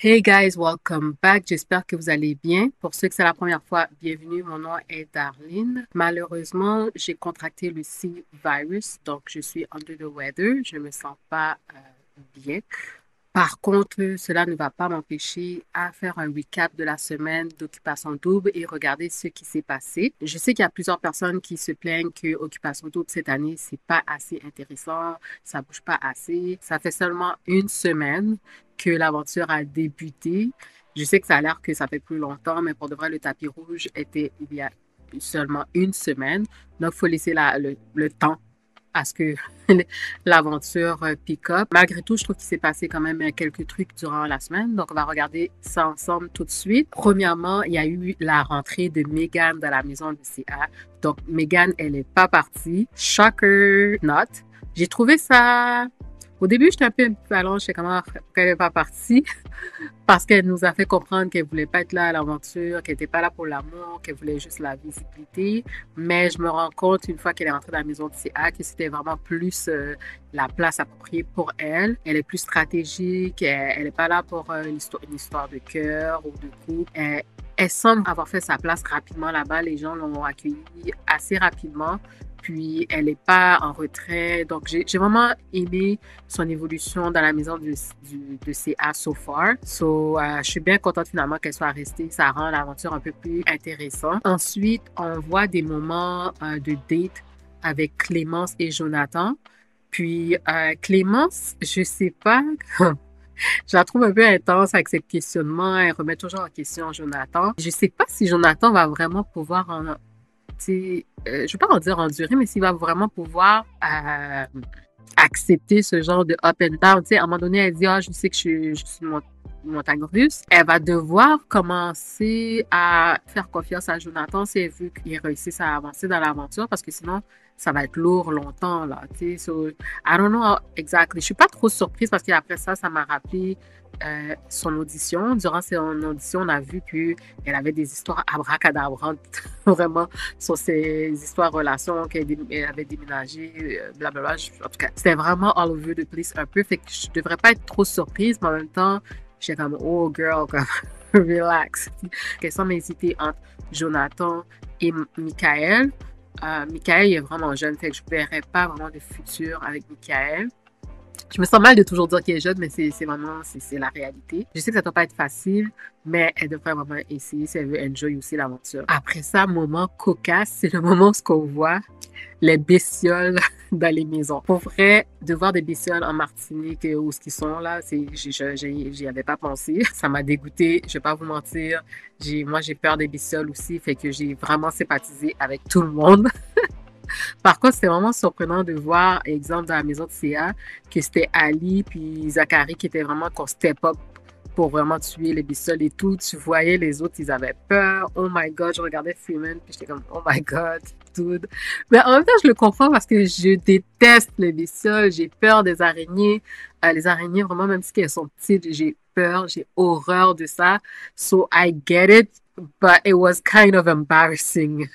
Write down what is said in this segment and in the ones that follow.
Hey guys, welcome back. J'espère que vous allez bien. Pour ceux que c'est la première fois, bienvenue. Mon nom est Darlene. Malheureusement, j'ai contracté le C-virus, donc je suis under the weather. Je me sens pas bien. Par contre, cela ne va pas m'empêcher à faire un recap de la semaine d'Occupation Double et regarder ce qui s'est passé. Je sais qu'il y a plusieurs personnes qui se plaignent que Occupation Double cette année, c'est pas assez intéressant, ça bouge pas assez. Ça fait seulement une semaine que l'aventure a débuté. Je sais que ça a l'air que ça fait plus longtemps, mais pour de vrai, le tapis rouge était il y a seulement une semaine. Donc, il faut laisser le temps à ce que l'aventure pick up. Malgré tout, je trouve qu'il s'est passé quand même quelques trucs durant la semaine. Donc, on va regarder ça ensemble tout de suite. Premièrement, il y a eu la rentrée de Megan dans la maison de CA. Donc, Megan, elle n'est pas partie. Shocker not. J'ai trouvé ça... Au début, j'étais un peu ambivalente. Je sais comment elle n'est pas partie parce qu'elle nous a fait comprendre qu'elle voulait pas être là à l'aventure, qu'elle n'était pas là pour l'amour, qu'elle voulait juste la visibilité. Mais je me rends compte, une fois qu'elle est rentrée dans la maison de CA, que c'était vraiment plus la place appropriée pour elle. Elle est plus stratégique, elle n'est pas là pour une histoire de cœur ou de couple. Elle semble avoir fait sa place rapidement là-bas. Les gens l'ont accueillie assez rapidement. Puis, elle n'est pas en retrait. Donc, j'ai vraiment aimé son évolution dans la maison de CA so far. Je suis bien contente finalement qu'elle soit restée. Ça rend l'aventure un peu plus intéressante. Ensuite, on voit des moments de date avec Clémence et Jonathan. Puis, Clémence, je sais pas, je la trouve un peu intense avec ses questionnements. Elle remet toujours en question Jonathan. Je sais pas si Jonathan va vraiment pouvoir je ne veux pas en dire endurer, mais s'il va vraiment pouvoir accepter ce genre de up and down. Tu sais, à un moment donné, elle dit, ah, je sais que je suis une montagne russe. Elle va devoir commencer à faire confiance à Jonathan si elle veut qu'il réussisse à avancer dans l'aventure parce que sinon, ça va être lourd longtemps, là, tu sais. So, I don't know exactly. Je suis pas trop surprise parce qu'après ça, ça m'a rappelé son audition. Durant son audition, on a vu qu'elle avait des histoires abracadabrantes, vraiment, sur ses histoires relations, qu'elle avait déménagé, blablabla. En tout cas, c'était vraiment all over the place un peu. Fait que je devrais pas être trop surprise, mais en même temps, j'étais comme, oh girl, comme, relax. Quelles sont mes idées entre Jonathan et Michael? Michael, il est vraiment jeune, fait que je ne verrais pas vraiment de futur avec Michael. Je me sens mal de toujours dire qu'elle est jeune, mais c'est vraiment, c'est la réalité. Je sais que ça ne doit pas être facile, mais elle devrait vraiment essayer si elle veut enjoy aussi l'aventure. Après ça, moment cocasse, c'est le moment où on voit les bestioles dans les maisons. Pour vrai, de voir des bestioles en Martinique où ce qu'ils sont là, j'y avais pas pensé. Ça m'a dégoûté, je vais pas vous mentir. Moi, j'ai peur des bestioles aussi, fait que j'ai vraiment sympathisé avec tout le monde. Par contre, c'était vraiment surprenant de voir, exemple, dans la maison de CA, que c'était Ali puis Zachary qui étaient vraiment qu'on step up pour vraiment tuer les bestioles et tout. Tu voyais les autres, ils avaient peur. Oh my God, je regardais Freeman puis j'étais comme, oh my God, dude. Mais en même temps, je le comprends parce que je déteste les bestioles. J'ai peur des araignées. Les araignées, vraiment, même si elles sont petites, j'ai peur, j'ai horreur de ça. So I get it, but it was kind of embarrassing.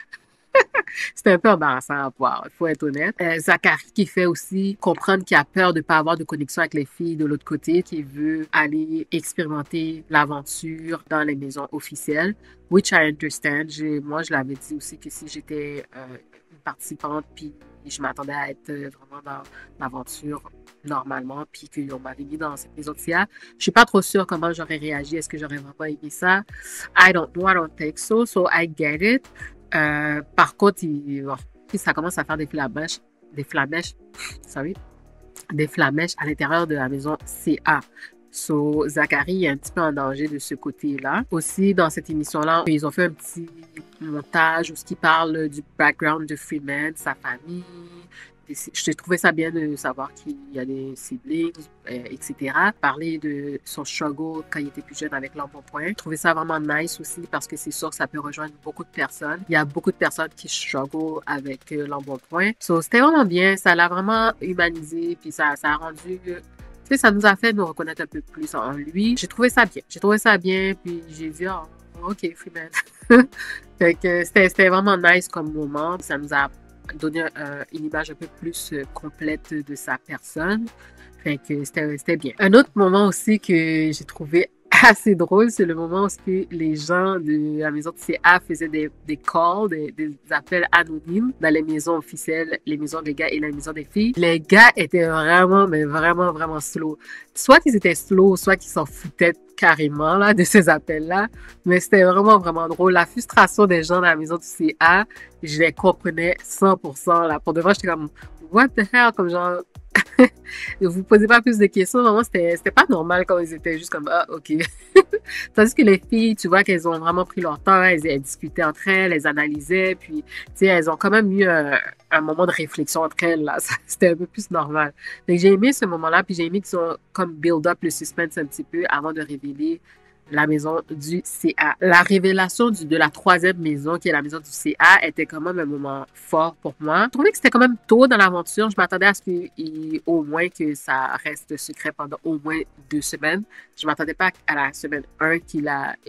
C'était un peu embarrassant à voir, il faut être honnête. Zachary qui fait aussi comprendre qu'il a peur de ne pas avoir de connexion avec les filles de l'autre côté, qui veut aller expérimenter l'aventure dans les maisons officielles, which I understand. Moi, je l'avais dit aussi que si j'étais une participante, puis je m'attendais à être vraiment dans l'aventure normalement, puis qu'on m'avait mis dans cette maison de CIA. Je suis pas trop sûre comment j'aurais réagi. Est-ce que j'aurais vraiment aimé ça? I don't know, I don't think so, so I get it. Par contre, ça commence à faire sorry, des flamèches à l'intérieur de la maison CA. So, Zachary est un petit peu en danger de ce côté-là. Aussi, dans cette émission-là, ils ont fait un petit montage où ce qui parle du background de Freeman, sa famille. Je trouvais ça bien de savoir qu'il y a des siblings, etc. Parler de son struggle quand il était plus jeune avec l'embonpoint. Je trouvais ça vraiment nice aussi parce que c'est sûr que ça peut rejoindre beaucoup de personnes. Il y a beaucoup de personnes qui struggle avec l'embonpoint. So, c'était vraiment bien. Ça l'a vraiment humanisé. Puis ça a rendu... tu sais, ça nous a fait nous reconnaître un peu plus en lui. J'ai trouvé ça bien. J'ai trouvé ça bien. Puis j'ai dit, oh, OK, Freeman. Fait que c'était vraiment nice comme moment. Ça nous a donner une image un peu plus complète de sa personne. Fait que c'était bien. Un autre moment aussi que j'ai trouvé assez drôle, c'est le moment où les gens de la maison de CA faisaient des calls, des appels anonymes dans les maisons officielles, les maisons des gars et les maisons des filles. Les gars étaient vraiment, mais vraiment, vraiment slow. Soit qu'ils étaient slow, soit qu'ils s'en foutaient carrément là de ces appels-là. Mais c'était vraiment, vraiment drôle. La frustration des gens dans la maison du CA, je les comprenais 100%. Là. Pour de vrai, j'étais comme, what the hell? Comme genre, vous posez pas plus de questions. Vraiment, c'était pas normal quand ils étaient juste comme, ah, ok. Tandis que les filles, tu vois qu'elles ont vraiment pris leur temps, elles discutaient entre elles, elles analysaient, puis, tu sais, elles ont quand même eu un moment de réflexion entre elles, là. C'était un peu plus normal. Donc, j'ai aimé ce moment-là, puis j'ai aimé qu'ils ont comme build up le suspense un petit peu avant de révéler la maison du CA. La révélation de la troisième maison, qui est la maison du CA, était quand même un moment fort pour moi. Je trouvais que c'était quand même tôt dans l'aventure. Je m'attendais à ce au moins que ça reste secret pendant au moins 2 semaines. Je m'attendais pas à la semaine 1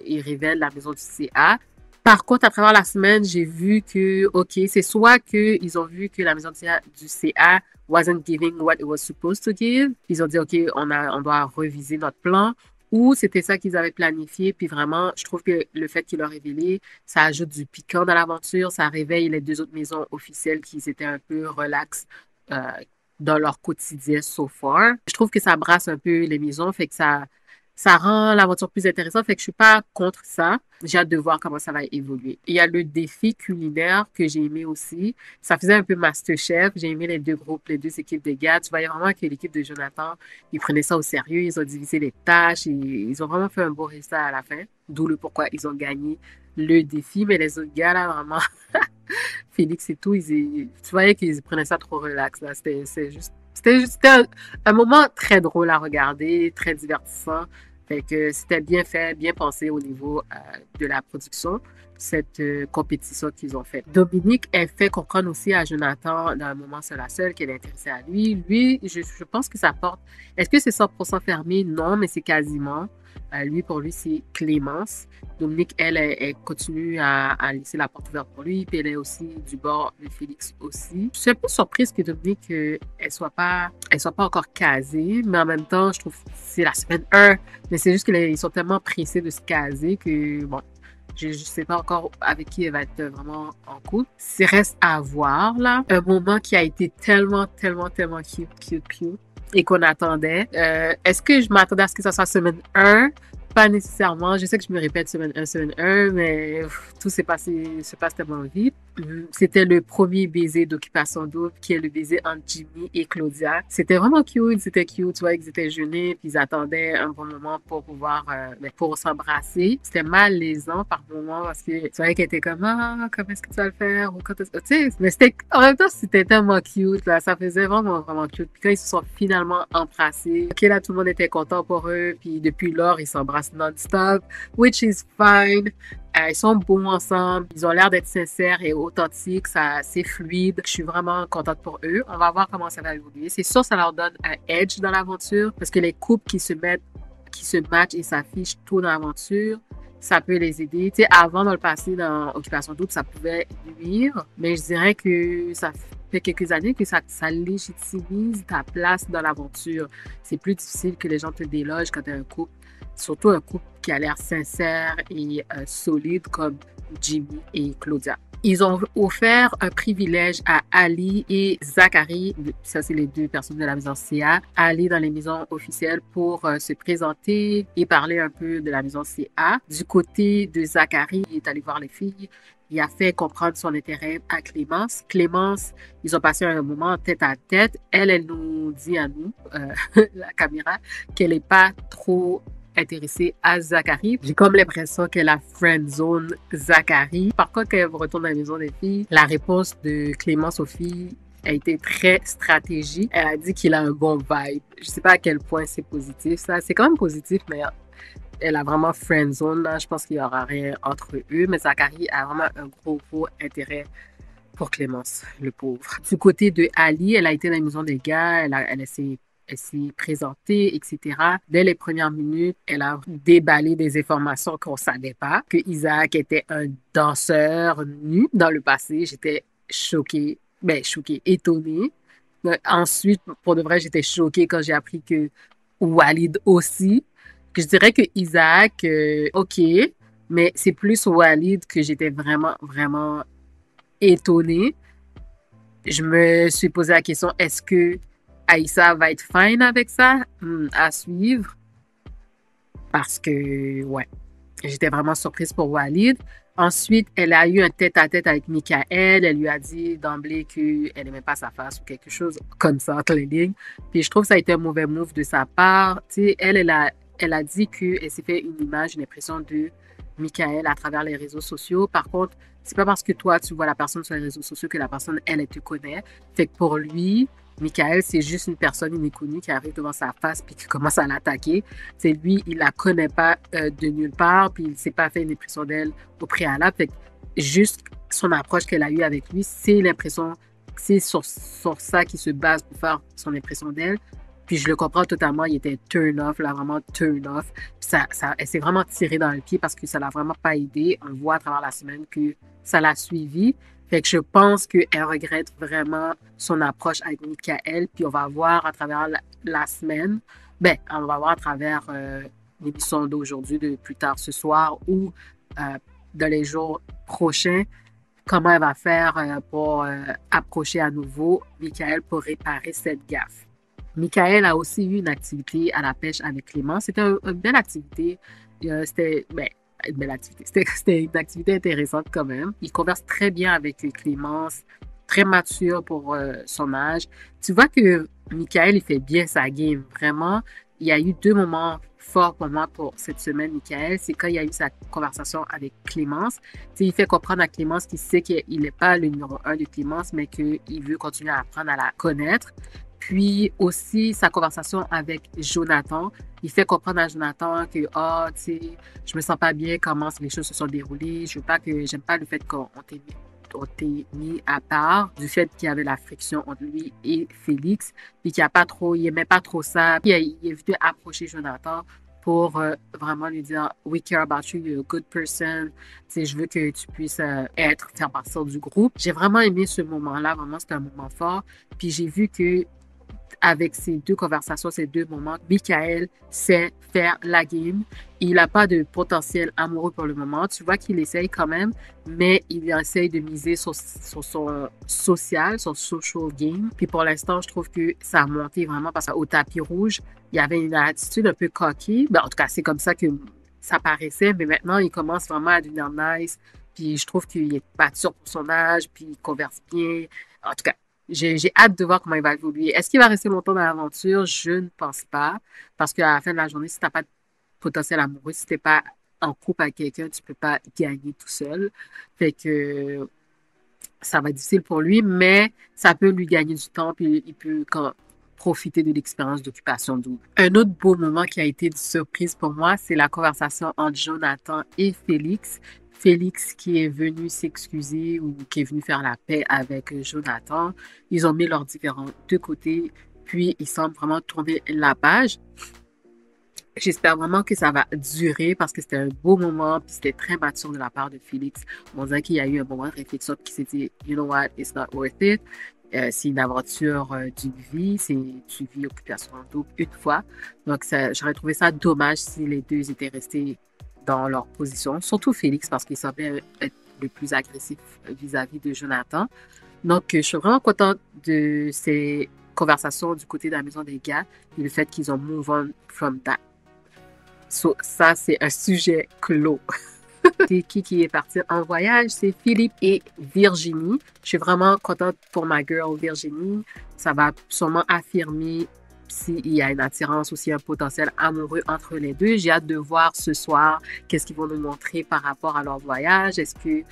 il révèle la maison du CA. Par contre, à travers la semaine, j'ai vu que, OK, c'est soit qu'ils ont vu que la maison du CA wasn't giving what it was supposed to give. Ils ont dit, OK, on doit reviser notre plan. Ou c'était ça qu'ils avaient planifié. Puis vraiment, je trouve que le fait qu'ils l'ont révélé, ça ajoute du piquant dans l'aventure. Ça réveille les 2 autres maisons officielles qui étaient un peu relax euh, dans leur quotidien so far. Je trouve que ça brasse un peu les maisons, fait que ça rend l'aventure plus intéressante. Fait que je suis pas contre ça. J'ai hâte de voir comment ça va évoluer. Il y a le défi culinaire que j'ai aimé aussi. Ça faisait un peu MasterChef. J'ai aimé les 2 groupes, les 2 équipes de gars. Tu voyais vraiment que l'équipe de Jonathan, ils prenaient ça au sérieux. Ils ont divisé les tâches et ils ont vraiment fait un beau résultat à la fin. D'où le pourquoi ils ont gagné le défi. Mais les autres gars, là, vraiment, Félix et tout, tu voyais qu'ils prenaient ça trop relax, là. C'était un moment très drôle à regarder, très divertissant. Fait que c'était bien fait, bien pensé au niveau de la production, cette compétition qu'ils ont faite. Dominique, elle fait comprendre aussi à Jonathan, dans un moment seul à seul, qu'elle est intéressée à lui. Lui, je pense que ça porte... Est-ce que c'est 100% fermé? Non, mais c'est quasiment. Pour lui, c'est Clémence. Dominique, elle continue à laisser la porte ouverte pour lui, puis elle est aussi du bord de Félix aussi. Je suis un peu surprise que Dominique, elle soit pas encore casée, mais en même temps, je trouve que c'est la semaine 1, mais c'est juste qu'ils sont tellement pressés de se caser que, bon, je ne sais pas encore avec qui elle va être vraiment en couple. C'est reste à voir, là. Un moment qui a été tellement, tellement, tellement cute, cute, cute et qu'on attendait. Est-ce que je m'attendais à ce que ça soit semaine 1? Pas nécessairement. Je sais que je me répète semaine 1, mais tout se passe tellement vite. C'était le premier baiser d'Occupation Double, qui est le baiser entre Jimmy et Claudia. C'était vraiment cute, c'était cute. Tu vois, ils étaient gênés, puis ils attendaient un bon moment pour pouvoir, pour s'embrasser. C'était malaisant par moments parce que tu voyais qu'elle était comme, ah, comment est-ce que tu vas le faire? Ou quand est-ce que, tu sais, mais en même temps, c'était tellement cute, là. Ça faisait vraiment, vraiment cute. Puis quand ils se sont finalement embrassés, ok, là, tout le monde était content pour eux, puis depuis lors, ils s'embrassent non-stop, which is fine. Ils sont beaux ensemble, ils ont l'air d'être sincères et authentiques, c'est fluide. Je suis vraiment contente pour eux. On va voir comment ça va évoluer. C'est sûr, ça leur donne un edge dans l'aventure parce que les couples qui se matchent et s'affichent tôt dans l'aventure, ça peut les aider. Tu sais, avant, dans le passé, dans Occupation Double, ça pouvait nuire, mais je dirais que ça fait quelques années que ça légitimise ta place dans l'aventure. C'est plus difficile que les gens te délogent quand tu es un couple, surtout un couple qui a l'air sincère et solide comme Jimmy et Claudia. Ils ont offert un privilège à Ali et Zachary, ça c'est les 2 personnes de la maison CA, aller dans les maisons officielles pour se présenter et parler un peu de la maison CA. Du côté de Zachary, il est allé voir les filles. Il a fait comprendre son intérêt à Clémence. Clémence, ils ont passé un moment tête à tête. Elle nous dit à nous, la caméra, qu'elle n'est pas trop intéressée à Zachary. J'ai comme l'impression qu'elle a friendzone Zachary. Par contre, quand elle retourne à la maison des filles, la réponse de Clémence aux filles a été très stratégique. Elle a dit qu'il a un bon vibe. Je sais pas à quel point c'est positif, ça. C'est quand même positif, mais elle a vraiment friendzone, là. Je pense qu'il y aura rien entre eux, mais Zachary a vraiment un gros intérêt pour Clémence, le pauvre. Du côté de Ali, elle a été dans la maison des gars, elle s'est présentée, etc. Dès les premières minutes, elle a déballé des informations qu'on savait pas. Que Isaac était un danseur nu dans le passé. J'étais choquée, étonnée. Ensuite, pour de vrai, j'étais choquée quand j'ai appris que Walid aussi, Je dirais que Isaac, OK, mais c'est plus Walid que j'étais vraiment, vraiment étonnée. Je me suis posé la question, est-ce que Aïssa va être fine avec ça? À suivre. Parce que, ouais, j'étais vraiment surprise pour Walid. Ensuite, elle a eu un tête-à-tête avec Michael. Elle lui a dit d'emblée qu'elle n'aimait pas sa face ou quelque chose comme ça, entre les lignes. Puis je trouve que ça a été un mauvais move de sa part. Tu sais, elle a dit qu'elle s'est fait une image, une impression de Michael à travers les réseaux sociaux. Par contre, c'est pas parce que toi, tu vois la personne sur les réseaux sociaux que la personne, elle te connaît. Fait que pour lui, Michael, c'est juste une personne inconnue qui arrive devant sa face puis qui commence à l'attaquer. C'est lui, il la connaît pas de nulle part, puis il s'est pas fait une impression d'elle au préalable. Fait que juste son approche qu'elle a eue avec lui, c'est l'impression, c'est sur ça qu'il se base pour faire son impression d'elle. Puis je le comprends totalement, il était turn off, là, vraiment turn off. Puis elle s'est vraiment tirée dans le pied parce que ça l'a vraiment pas aidé. On voit à travers la semaine que ça l'a suivi. Fait que je pense qu'elle regrette vraiment son approche avec Michael. Puis on va voir à travers la semaine, ben, on va voir à travers l'émission d'aujourd'hui, de plus tard ce soir ou dans les jours prochains, comment elle va faire pour approcher à nouveau Michael pour réparer cette gaffe. Michael a aussi eu une activité à la pêche avec Clément. C'était une belle activité. C'était ben, une belle activité. C'était une activité intéressante quand même. Il converse très bien avec Clémence, très mature pour son âge. Tu vois que Michael, il fait bien sa game. Vraiment, il y a eu deux moments forts pour moi pour cette semaine, Michael. C'est quand il y a eu sa conversation avec Clémence. Tu sais, il fait comprendre à Clémence qu'il sait qu'il n'est pas le numéro un de Clémence, mais qu'il veut continuer à apprendre à la connaître. Puis aussi sa conversation avec Jonathan. Il fait comprendre à Jonathan que, ah, tu sais, je me sens pas bien comment les choses se sont déroulées. J'aime pas le fait qu'on t'ait mis à part du fait qu'il y avait la friction entre lui et Félix, puis il aimait pas trop ça. Puis il est venu approcher Jonathan pour vraiment lui dire we care about you, you're a good person. Tu sais, je veux que tu puisses faire partie du groupe. J'ai vraiment aimé ce moment-là, vraiment c'était un moment fort. Puis j'ai vu que avec ces deux conversations, ces deux moments, Michael sait faire la game. Il n'a pas de potentiel amoureux pour le moment. Tu vois qu'il essaye quand même, mais il essaye de miser sur son social, son social game. Puis pour l'instant, je trouve que ça a monté vraiment parce qu'au tapis rouge, il y avait une attitude un peu cocky. Ben, en tout cas, c'est comme ça que ça paraissait, mais maintenant, il commence vraiment à devenir nice. Puis je trouve qu'il est mature pour son âge, puis il converse bien. En tout cas, j'ai hâte de voir comment il va évoluer. Est-ce qu'il va rester longtemps dans l'aventure? Je ne pense pas. Parce qu'à la fin de la journée, si tu n'as pas de potentiel amoureux, si tu n'es pas en couple avec quelqu'un, tu ne peux pas gagner tout seul. Fait que ça va être difficile pour lui, mais ça peut lui gagner du temps, puis il peut profiter de l'expérience d'occupation double. Un autre beau moment qui a été une surprise pour moi, c'est la conversation entre Jonathan et Félix. Félix qui est venu s'excuser ou qui est venu faire la paix avec Jonathan. Ils ont mis leurs différends de côté, puis ils semblent vraiment tourner la page. J'espère vraiment que ça va durer parce que c'était un beau moment, puis c'était très mature de la part de Félix. On dirait qu'il y a eu un moment de réflexion qui s'est dit, you know what, it's not worth it. C'est une aventure d'une vie, c'est une vie occupation double une fois. Donc, j'aurais trouvé ça dommage si les deux étaient restés dans leur position, surtout Félix parce qu'il semblait être le plus agressif vis-à-vis de Jonathan. Donc, je suis vraiment contente de ces conversations du côté de la maison des gars et le fait qu'ils ont move on from that. So, ça, c'est un sujet clos. C'est qui est parti en voyage? C'est Philippe et Virginie. Je suis vraiment contente pour ma girl Virginie. Ça va sûrement affirmer s'il y a une attirance ou s'il y a un potentiel amoureux entre les deux. J'ai hâte de voir ce soir qu'est-ce qu'ils vont nous montrer par rapport à leur voyage. Est-ce que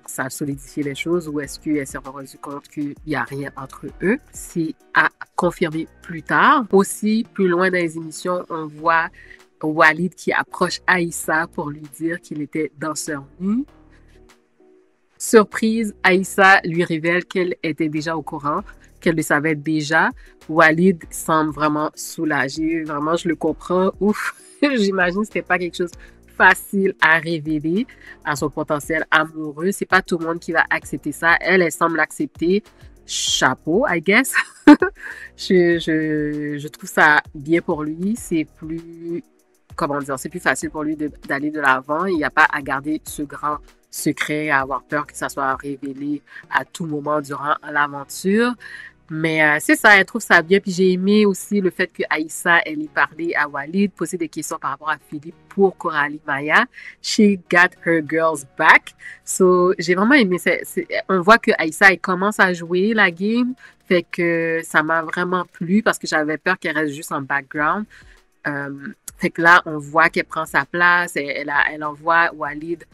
ça a solidifié les choses ou est-ce qu'elle s'est rendue compte qu'il n'y a rien entre eux? C'est à confirmer plus tard. Aussi, plus loin dans les émissions, on voit Walid qui approche Aïssa pour lui dire qu'il était danseur nu. Surprise, Aïssa lui révèle qu'elle était déjà au courant, qu'elle le savait déjà. Walid semble vraiment soulagé. Vraiment, je le comprends. Ouf, j'imagine que c'était pas quelque chose facile à révéler à son potentiel amoureux. C'est pas tout le monde qui va accepter ça. Elle semble l'accepter. Chapeau, I guess. je trouve ça bien pour lui. C'est plus comment dire, c'est plus facile pour lui d'aller de l'avant. Il n'y a pas à garder ce grand secret, à avoir peur que ça soit révélé à tout moment durant l'aventure. Mais c'est ça, elle trouve ça bien. Puis j'ai aimé aussi le fait que Aïssa, elle ait parlé à Walid, poser des questions par rapport à Philippe pour Coralie Maya. She got her girls back. So, j'ai vraiment aimé. On voit que Aïssa, elle commence à jouer la game. Fait que ça m'a vraiment plu parce que j'avais peur qu'elle reste juste en background. Fait que là, on voit qu'elle prend sa place. Elle envoie Walid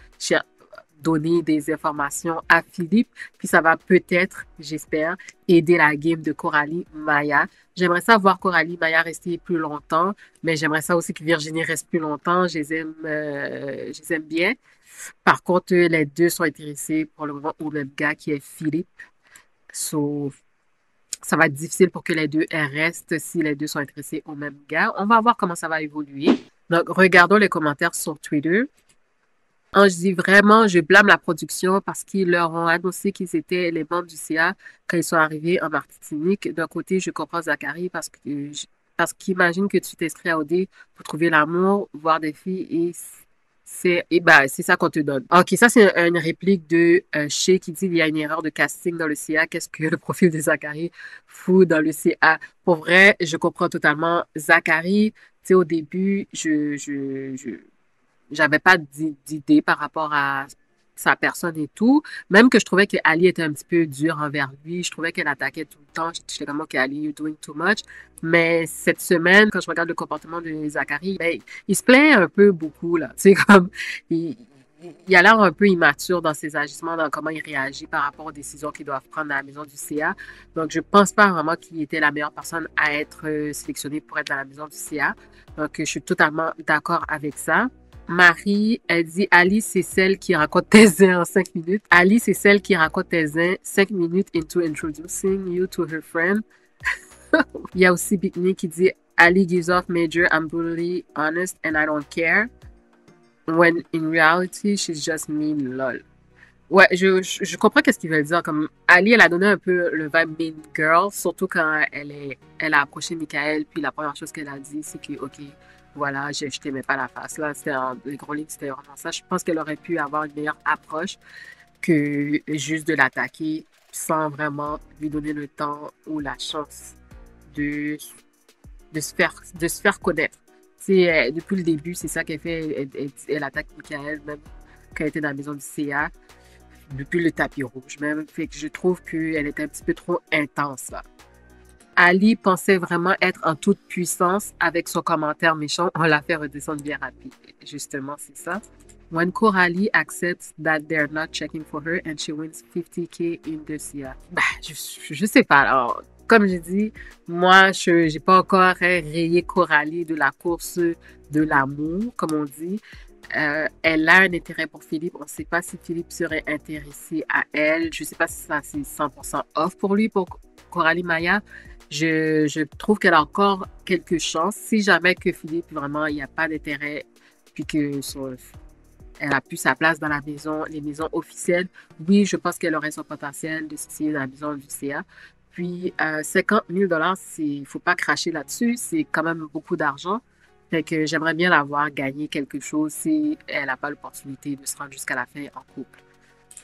donner des informations à Philippe, puis ça va peut-être, j'espère, aider la game de Coralie Maya. J'aimerais ça voir Coralie Maya rester plus longtemps, mais j'aimerais ça aussi que Virginie reste plus longtemps. Je les aime bien. Par contre, les deux sont intéressés pour le moment au même gars qui est Philippe. So, ça va être difficile pour que les deux restent si les deux sont intéressés au même gars. On va voir comment ça va évoluer. Donc, regardons les commentaires sur Twitter. Je dis vraiment, je blâme la production parce qu'ils leur ont annoncé qu'ils étaient les membres du CA quand ils sont arrivés en Martinique. D'un côté, je comprends Zachary parce qu'imagine que tu t'inscris à OD pour trouver l'amour, voir des filles c'est ça qu'on te donne. Ok, ça c'est une réplique de Shea qui dit il y a une erreur de casting dans le CA. Qu'est-ce que le profil de Zachary fout dans le CA? Pour vrai, je comprends totalement Zachary. Tu sais, au début, j'avais pas d'idée par rapport à sa personne et tout. Même que je trouvais que Ali était un petit peu dur envers lui. Je trouvais qu'elle attaquait tout le temps. J'étais comme, OK, Ali, you're doing too much. Mais cette semaine, quand je regarde le comportement de Zachary, ben, il se plaint un peu beaucoup, là. Tu sais, comme, il a l'air un peu immature dans ses agissements, dans comment il réagit par rapport aux décisions qu'il doit prendre à la maison du CA. Donc, je pense pas vraiment qu'il était la meilleure personne à être sélectionnée pour être dans la maison du CA. Donc, je suis totalement d'accord avec ça. Marie, elle dit Ali, c'est celle qui raconte tes zins en 5 minutes. Ali, c'est celle qui raconte tes zins 5 minutes into introducing you to her friend. Il y a aussi Bikini qui dit Ali gives off major, I'm brutally honest and I don't care. When in reality, she's just mean, lol. Ouais, je comprends qu'est-ce qu'il veut dire. Comme Ali, elle a donné un peu le vibe mean girl, surtout quand elle a approché Michael, puis la première chose qu'elle a dit, c'est que, OK, voilà, je t'aimais pas la face. Là, les gros lignes, c'était vraiment ça. Je pense qu'elle aurait pu avoir une meilleure approche que juste de l'attaquer sans vraiment lui donner le temps ou la chance de, de se faire connaître. C'est depuis le début, c'est ça qu'elle fait. Elle attaque Michael, même quand elle était dans la maison du CA, depuis le tapis rouge même. Fait que je trouve qu'elle était un petit peu trop intense, là. Ali pensait vraiment être en toute puissance avec son commentaire méchant. On l'a fait redescendre bien rapide. Justement, c'est ça. When Coralie accepts that they're not checking for her and she wins 50K in the CA. Bah, je sais pas. Alors, comme j'ai dit, moi, je n'ai pas encore rayé Coralie de la course de l'amour, comme on dit. Elle a un intérêt pour Philippe. On ne sait pas si Philippe serait intéressé à elle. Je ne sais pas si ça c'est 100% off pour lui, pour Coralie Maya. Je trouve qu'elle a encore quelques chances. Si jamais que Philippe, vraiment, il n'y a pas d'intérêt, puis que elle a plus sa place dans la maison, les maisons officielles, oui, je pense qu'elle aurait son potentiel de s'essayer dans la maison du CA. Puis, 50 000 il ne faut pas cracher là-dessus. C'est quand même beaucoup d'argent. Fait que j'aimerais bien la voir gagner quelque chose si elle n'a pas l'opportunité de se rendre jusqu'à la fin en couple.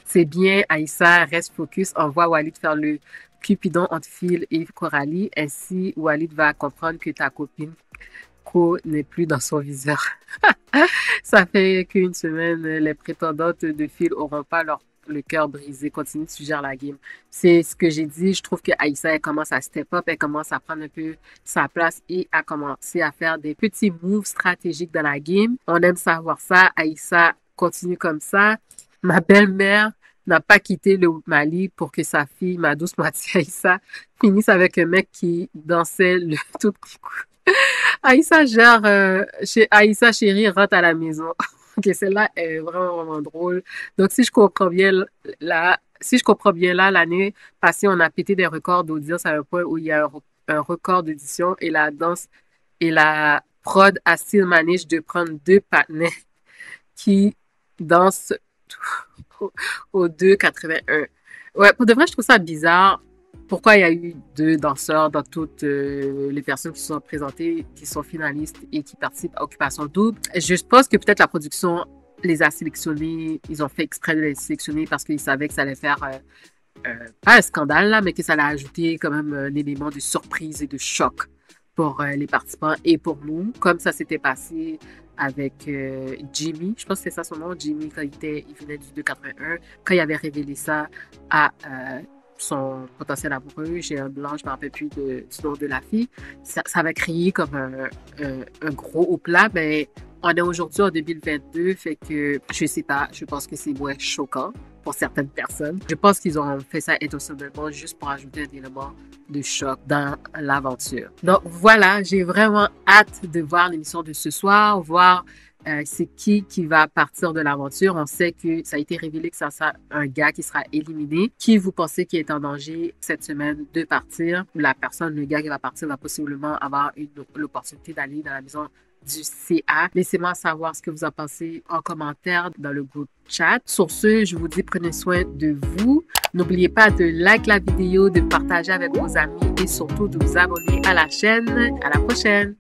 C'est bien, Aïssa, reste focus. Envoie Walid faire le Cupidon entre Phil et Coralie. Ainsi, Walid va comprendre que ta copine Co n'est plus dans son viseur. Ça fait qu'une semaine, les prétendantes de Phil n'auront pas le cœur brisé. Continue, tu gères la game. C'est ce que j'ai dit. Je trouve que Aïssa, elle commence à step up, elle commence à prendre un peu sa place et à commencer à faire des petits moves stratégiques dans la game. On aime savoir ça. Aïssa continue comme ça. Ma belle-mère n'a pas quitté le Mali pour que sa fille, ma douce moitié Aïssa, finisse avec un mec qui dansait le tout petit coup. Aïssa gère, Aïssa chérie rentre à la maison. Ok, celle-là est vraiment, vraiment drôle. Donc, si je comprends bien là, l'année passée, on a pété des records d'audience à un point où il y a un record d'audition et la danse et la prod a still managed de prendre deux partenaires qui dansent au 2,81. Ouais, pour de vrai, je trouve ça bizarre. Pourquoi il y a eu 2 danseurs dans toutes les personnes qui se sont présentées, qui sont finalistes et qui participent à Occupation Double? Je pense que peut-être la production les a sélectionnés, ils ont fait exprès de les sélectionner parce qu'ils savaient que ça allait faire pas un scandale là, mais que ça allait ajouter quand même un élément de surprise et de choc pour les participants et pour nous, comme ça s'était passé avec Jimmy, je pense que c'est ça son nom, Jimmy, quand il venait du 281, quand il avait révélé ça à son potentiel amoureux, j'ai un blanc, je ne me rappelle plus du nom de la fille, ça avait créé comme un gros haut plat, mais on est aujourd'hui en 2022, fait que je sais pas, je pense que c'est moins choquant pour certaines personnes. Je pense qu'ils ont fait ça intentionnellement juste pour ajouter un élément de choc dans l'aventure. Donc voilà, j'ai vraiment hâte de voir l'émission de ce soir, voir c'est qui va partir de l'aventure. On sait que ça a été révélé que ça sera un gars qui sera éliminé. Qui vous pensez qui est en danger cette semaine de partir? La personne, le gars qui va partir va possiblement avoir l'opportunité d'aller dans la maison du CA. Laissez-moi savoir ce que vous en pensez en commentaire dans le groupe chat. Sur ce, je vous dis prenez soin de vous. N'oubliez pas de liker la vidéo, de partager avec vos amis et surtout de vous abonner à la chaîne. À la prochaine!